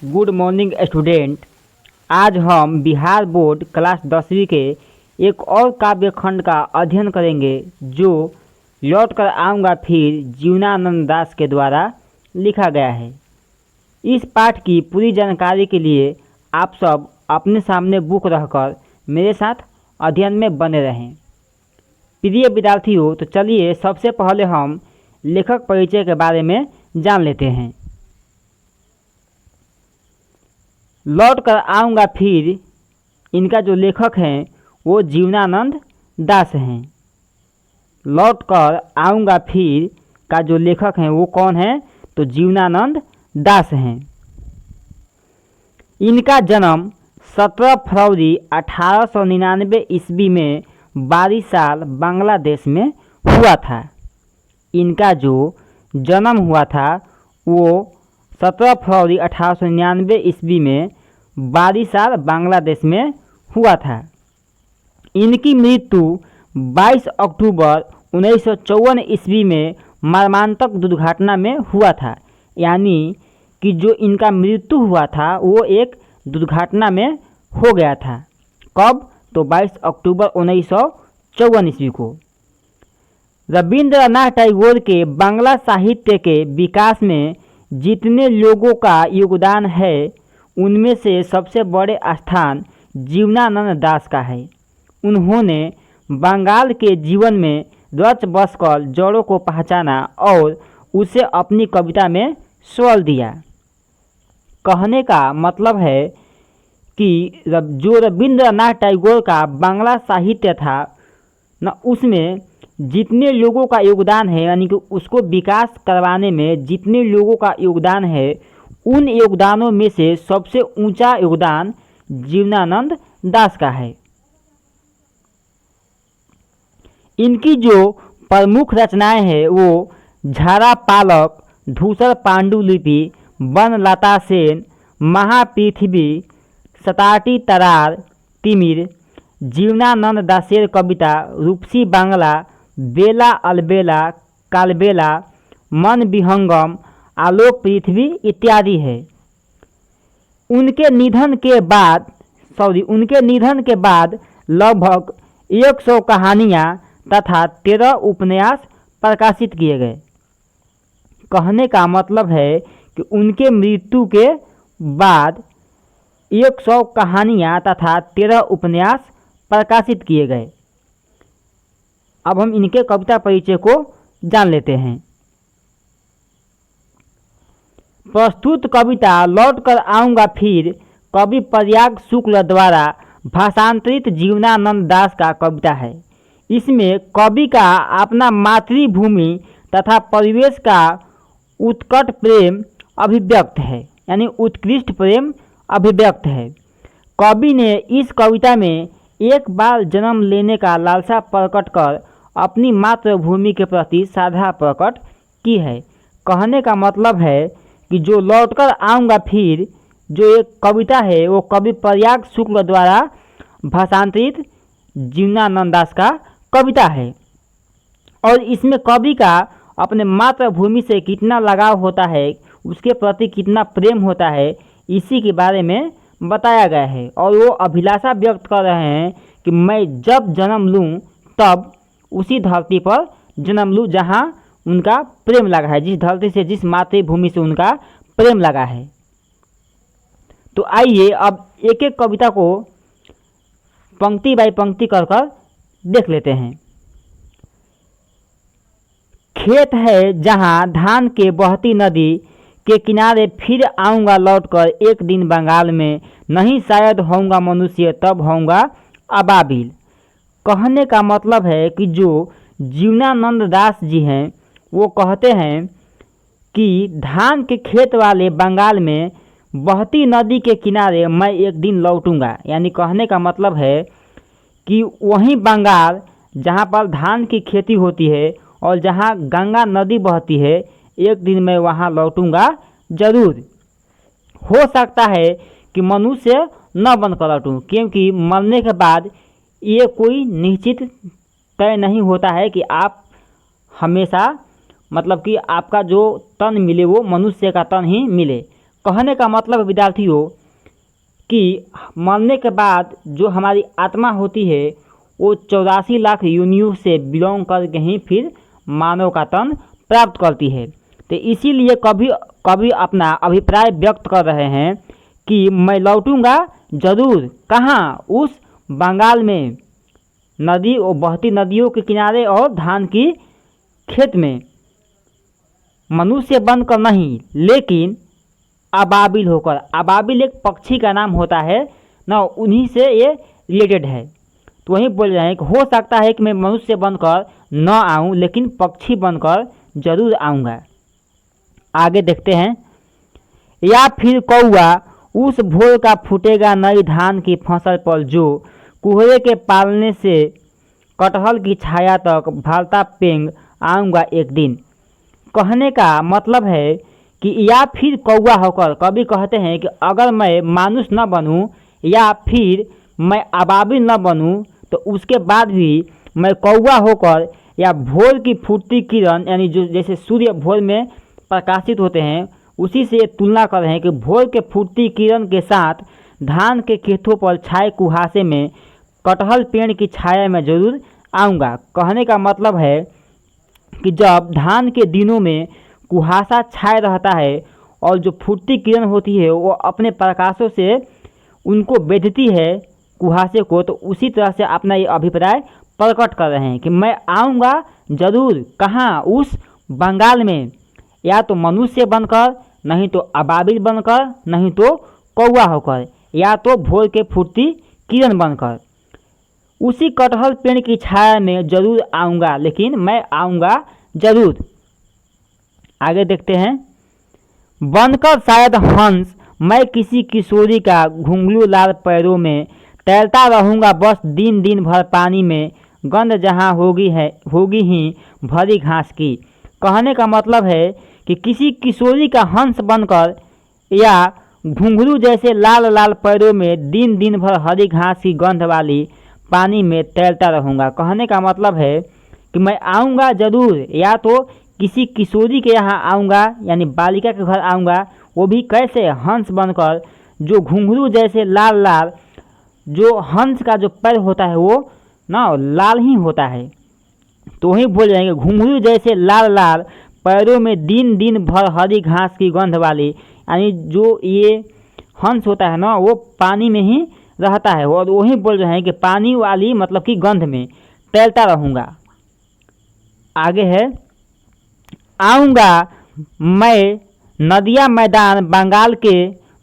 Good morning student. आज हम Bihar board class 10वीं के एक और काव्य खंड का अध्ययन करेंगे जो लौट कर आऊँगा फिर जीवनानंद दास के द्वारा लिखा गया है। इस पाठ की पूरी जानकारी के लिए आप सब अपने सामने बुक रखकर मेरे साथ अध्ययन में बने रहें। प्रिय विद्यार्थियों, तो चलिए सबसे पहले हम लेखक परिचय के बारे में जान लेते हैं। लौट कर आऊँगा फिर, इनका जो लेखक हैं वो जीवनानंद दास हैं। लौट कर आऊँगा फिर का जो लेखक हैं वो कौन है? तो जीवनानंद दास हैं। इनका जन्म 17 फरवरी 1899 ईस्वी में बारिशाल बांग्लादेश में हुआ था। इनका जो जन्म हुआ था वो 17 फरवरी 1899 ईस्वी में बारिशाल बांग्लादेश में हुआ था। इनकी मृत्यु 22 अक्टूबर 1954 ईस्वी में मर्मांतक दुर्घटना में हुआ था। यानी कि जो इनका मृत्यु हुआ था वो एक दुर्घटना में हो गया था। कब? तो 22 अक्टूबर 1954 ईस्वी को। रविंद्रनाथ टैगोर के बांग्ला साहित्य के विकास में जितने लोगों का योगदान है उनमें से सबसे बड़े स्थान जीवनानंद दास का है। उन्होंने बंगाल के जीवन में रच बस कर जड़ों को पहचाना और उसे अपनी कविता में स्वर दिया। कहने का मतलब है कि जो रविंद्रनाथ टैगोर का बांग्ला साहित्य था न, उसमें जितने लोगों का योगदान है, यानी कि उसको विकास करवाने में जितने लोगों का योगदान है, उन योगदानों में से सबसे ऊंचा योगदान जीवनानंद दास का है। इनकी जो प्रमुख रचनाएं हैं वो झारा पालक, धूसर पांडुलिपि, वनलता सेन, महापृथ्वी, सताटी तरार, तिमिर, जीवनानंद दासेर कविता, रूपसी बांग्ला, बेला अलबेला, कालबेला, मन विहंगम, आलोक पृथ्वी इत्यादि है। उनके निधन के बाद लगभग 100 कहानियाँ तथा 13 उपन्यास प्रकाशित किए गए। कहने का मतलब है कि उनके मृत्यु के बाद 100 कहानियाँ तथा 13 उपन्यास प्रकाशित किए गए। अब हम इनके कविता परिचय को जान लेते हैं। प्रस्तुत कविता लौट कर आऊँगा फिर कवि प्रयाग शुक्ल द्वारा भाषांतरित जीवनानंद दास का कविता है। इसमें कवि का अपना मातृभूमि तथा परिवेश का उत्कट प्रेम अभिव्यक्त है, यानी उत्कृष्ट प्रेम अभिव्यक्त है। कवि ने इस कविता में एक बार जन्म लेने का लालसा प्रकट कर अपनी मातृभूमि के प्रति श्रद्धा प्रकट की है। कहने का मतलब है कि जो लौटकर आऊँगा फिर जो एक कविता है वो कवि प्रयाग शुक्ल द्वारा भाषांतरित जीवनानंद दास का कविता है और इसमें कवि का अपने मातृभूमि से कितना लगाव होता है, उसके प्रति कितना प्रेम होता है, इसी के बारे में बताया गया है। और वो अभिलाषा व्यक्त कर रहे हैं कि मैं जब जन्म लूँ तब उसी धरती पर जन्म लूँ जहाँ उनका प्रेम लगा है, जिस धरती से, जिस मातृभूमि से उनका प्रेम लगा है। तो आइए अब एक एक कविता को पंक्ति बाई पंक्ति कर देख लेते हैं। खेत है जहाँ धान के बहती नदी के किनारे फिर आऊँगा लौटकर एक दिन बंगाल में, नहीं शायद होऊंगा मनुष्य तब होऊंगा अबाबिल। कहने का मतलब है कि जो जीवनानंद दास जी हैं वो कहते हैं कि धान के खेत वाले बंगाल में बहती नदी के किनारे मैं एक दिन लौटूंगा। यानी कहने का मतलब है कि वहीं बंगाल जहाँ पर धान की खेती होती है और जहाँ गंगा नदी बहती है, एक दिन मैं वहाँ लौटूंगा जरूर। हो सकता है कि मनुष्य न बनकर लौटूं, क्योंकि मरने के बाद ये कोई निश्चित तय नहीं होता है कि आप हमेशा, मतलब कि आपका जो तन मिले वो मनुष्य का तन ही मिले। कहने का मतलब विद्यार्थियों कि मरने के बाद जो हमारी आत्मा होती है वो 84 लाख योनियों से बिलोंग करके ही फिर मानव का तन प्राप्त करती है। तो इसीलिए कभी कभी अपना अभिप्राय व्यक्त कर रहे हैं कि मैं लौटूंगा ज़रूर। कहाँ? उस बंगाल में नदी और बहती नदियों के किनारे और धान की खेत में, मनुष्य बनकर नहीं लेकिन अबाबिल होकर। अबाबिल एक पक्षी का नाम होता है ना, उन्हीं से ये रिलेटेड है। तो वही बोल रहे हैं कि हो सकता है कि मैं मनुष्य बनकर न आऊं लेकिन पक्षी बनकर जरूर आऊँगा। आगे देखते हैं। या फिर कौआ उस भोर का फूटेगा नई धान की फसल पर, जो कुहरे के पालने से कटहल की छाया तक भालता पेंग आऊँगा एक दिन। कहने का मतलब है कि या फिर कौआ होकर, कभी कहते हैं कि अगर मैं मानुष न बनूं या फिर मैं अबाबिल न बनूं तो उसके बाद भी मैं कौआ होकर या भोर की फूटती किरण, यानी जो जैसे सूर्य भोर में प्रकाशित होते हैं उसी से तुलना कर रहे हैं कि भोर के फूटती किरण के साथ धान के खेतों पर छाए कुहासे में कटहल पेड़ की छाया में जरूर आऊँगा। कहने का मतलब है कि जब धान के दिनों में कुहासा छाए रहता है और जो फूटती किरण होती है वो अपने प्रकाशों से उनको बेधती है कुहासे को, तो उसी तरह से अपना ये अभिप्राय प्रकट कर रहे हैं कि मैं आऊँगा ज़रूर। कहाँ? उस बंगाल में, या तो मनुष्य बनकर, नहीं तो अबाबिल बनकर, नहीं तो कौआ होकर, या तो भोर के फूटती किरण बनकर। उसी कटहल पेड़ की छाया में जरूर आऊँगा, लेकिन मैं आऊँगा जरूर। आगे देखते हैं। बनकर शायद हंस मैं किसी किशोरी का घुंघरू लाल पैरों में, तैरता रहूँगा बस दिन दिन भर पानी में, गंध जहाँ होगी ही भरी घास की। कहने का मतलब है कि किसी किशोरी का हंस बनकर या घुंघरू जैसे लाल लाल पैरों में दिन दिन भर हरी घास की गंध वाली पानी में तैरता रहूँगा। कहने का मतलब है कि मैं आऊँगा ज़रूर, या तो किसी किशोरी के यहाँ आऊँगा यानी बालिका के घर आऊँगा, वो भी कैसे? हंस बनकर, जो घुंघरू जैसे लाल लाल, जो हंस का जो पैर होता है वो ना लाल ही होता है। तो वही बोल जाएंगे घुंघरू जैसे लाल लाल पैरों में दिन दिन भर हरी घास की गंध वाली, यानी जो ये हंस होता है ना वो पानी में ही रहता है, और वही बोल रहे हैं कि पानी वाली मतलब कि गंध में तैरता रहूँगा। आगे है। आऊँगा मैं नदियाँ मैदान बंगाल के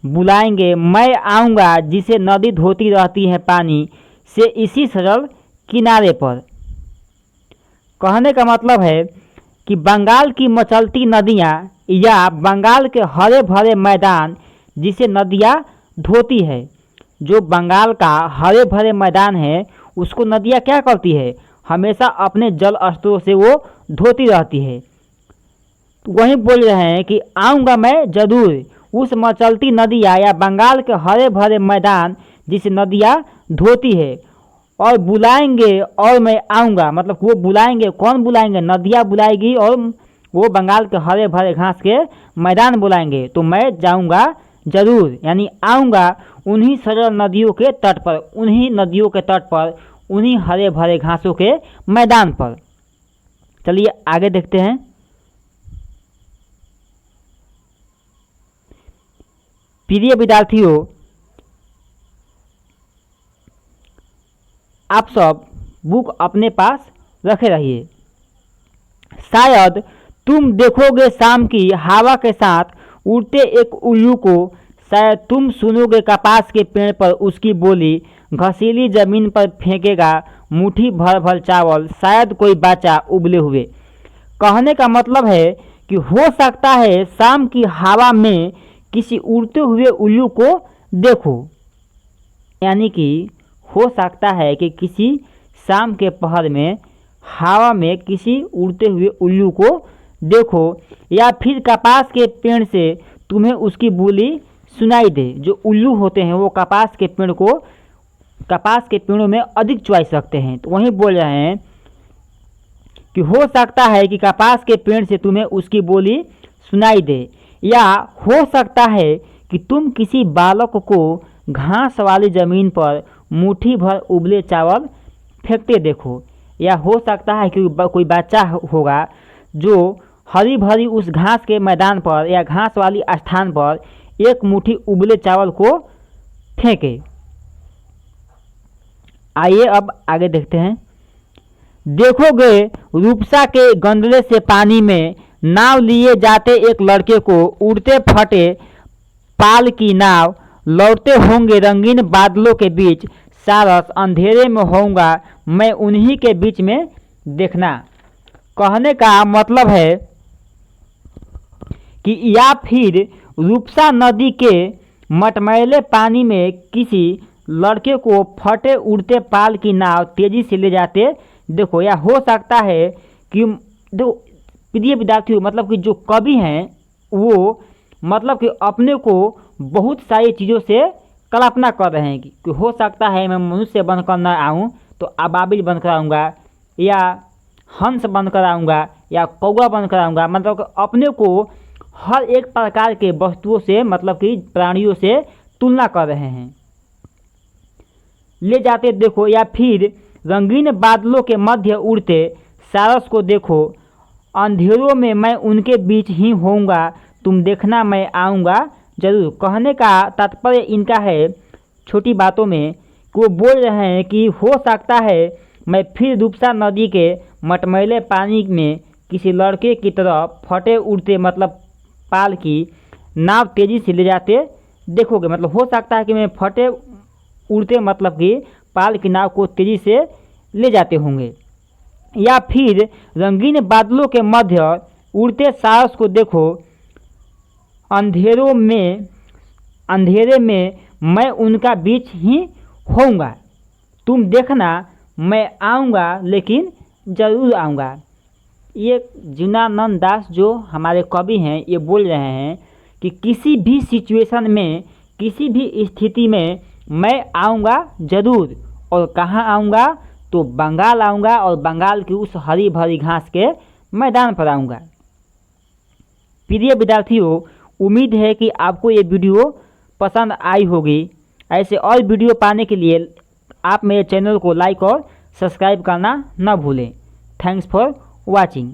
बुलाएंगे, मैं आऊँगा जिसे नदी धोती रहती है पानी से इसी सरल किनारे पर। कहने का मतलब है कि बंगाल की मचलती नदियाँ या बंगाल के हरे भरे मैदान जिसे नदियाँ धोती है, जो बंगाल का हरे भरे मैदान है उसको नदियाँ क्या करती है? हमेशा अपने जल स्त्रोत से वो धोती रहती है। तो वहीं बोल रहे हैं कि आऊँगा मैं ज़रूर उस मचलती नदियाँ या बंगाल के हरे भरे मैदान जिसे नदियाँ धोती है, और बुलाएंगे और मैं आऊँगा। मतलब वो बुलाएंगे, कौन बुलाएंगे? नदियाँ बुलाएगी और वो बंगाल के हरे भरे घास के मैदान बुलाएंगे, तो मैं जाऊँगा ज़रूर, यानी आऊँगा उन्हीं सरल नदियों के तट पर, उन्हीं नदियों के तट पर, उन्हीं हरे भरे घासों के मैदान पर। चलिए आगे देखते हैं। प्रिय विद्यार्थियों, आप सब बुक अपने पास रखे रहिए। शायद तुम देखोगे शाम की हवा के साथ उड़ते एक उल्लू को, शायद तुम सुनोगे कपास के पेड़ पर उसकी बोली, घसीली जमीन पर फेंकेगा मुट्ठी भर भर चावल, शायद कोई बच्चा उबले हुए। कहने का मतलब है कि हो सकता है शाम की हवा में किसी उड़ते हुए उल्लू को देखो, यानी कि हो सकता है कि किसी शाम के पहर में हवा में किसी उड़ते हुए उल्लू को देखो, या फिर कपास के पेड़ से तुम्हें उसकी बोली सुनाई दे। जो उल्लू होते हैं वो कपास के पेड़ को, कपास के पेड़ों में अधिक चॉइस रखते हैं। तो वहीं बोल रहे हैं कि हो सकता है कि कपास के पेड़ से तुम्हें उसकी बोली सुनाई दे, या हो सकता है कि तुम किसी बालक को घास वाली ज़मीन पर मुट्ठी भर उबले चावल फेंकते देखो, या हो सकता है कि कोई बच्चा होगा जो हरी भरी उस घास के मैदान पर या घास वाली स्थान पर एक मुट्ठी उबले चावल को फेंके। आइए अब आगे देखते हैं। देखोगे रूपसा के गंदले से पानी में नाव लिए जाते एक लड़के को, उड़ते फटे पाल की नाव, लौटते होंगे रंगीन बादलों के बीच, सारस अंधेरे में होऊंगा मैं उन्हीं के बीच में देखना। कहने का मतलब है कि या फिर रूपसा नदी के मटमैले पानी में किसी लड़के को फटे उड़ते पाल की नाव तेजी से ले जाते देखो, या हो सकता है कि दो प्रिय विद्यार्थियों, मतलब कि जो कवि हैं वो मतलब कि अपने को बहुत सारी चीज़ों से कल्पना कर रहे हैं कि हो सकता है मैं मनुष्य बनकर न आऊँ तो अबाबिल बनकर आऊँगा, या हंस बनकर आऊँगा, या कौवा बनकर आऊँगा। मतलब कि अपने को हर एक प्रकार के वस्तुओं से, मतलब कि प्राणियों से तुलना कर रहे हैं। ले जाते देखो, या फिर रंगीन बादलों के मध्य उड़ते सारस को देखो, अंधेरों में मैं उनके बीच ही होऊंगा, तुम देखना मैं आऊँगा जरूर। कहने का तात्पर्य इनका है छोटी बातों में कि वो बोल रहे हैं कि हो सकता है मैं फिर रूपसा नदी के मटमैले पानी में किसी लड़के की तरह फटे उड़ते, मतलब पाल की नाव तेज़ी से ले जाते देखोगे। मतलब हो सकता है कि मैं फटे उड़ते, मतलब कि पाल की नाव को तेज़ी से ले जाते होंगे। या फिर रंगीन बादलों के मध्य उड़ते सारस को देखो, अंधेरे में मैं उनका बीच ही होऊंगा, तुम देखना मैं आऊँगा, लेकिन ज़रूर आऊँगा। ये जीवनानंद दास जो हमारे कवि हैं ये बोल रहे हैं कि किसी भी सिचुएशन में, किसी भी स्थिति में मैं आऊँगा ज़रूर। और कहाँ आऊँगा? तो बंगाल आऊँगा, और बंगाल की उस हरी भरी घास के मैदान पर आऊँगा। प्रिय विद्यार्थियों, उम्मीद है कि आपको ये वीडियो पसंद आई होगी। ऐसे और वीडियो पाने के लिए आप मेरे चैनल को लाइक और सब्सक्राइब करना न भूलें। Thanks for watching.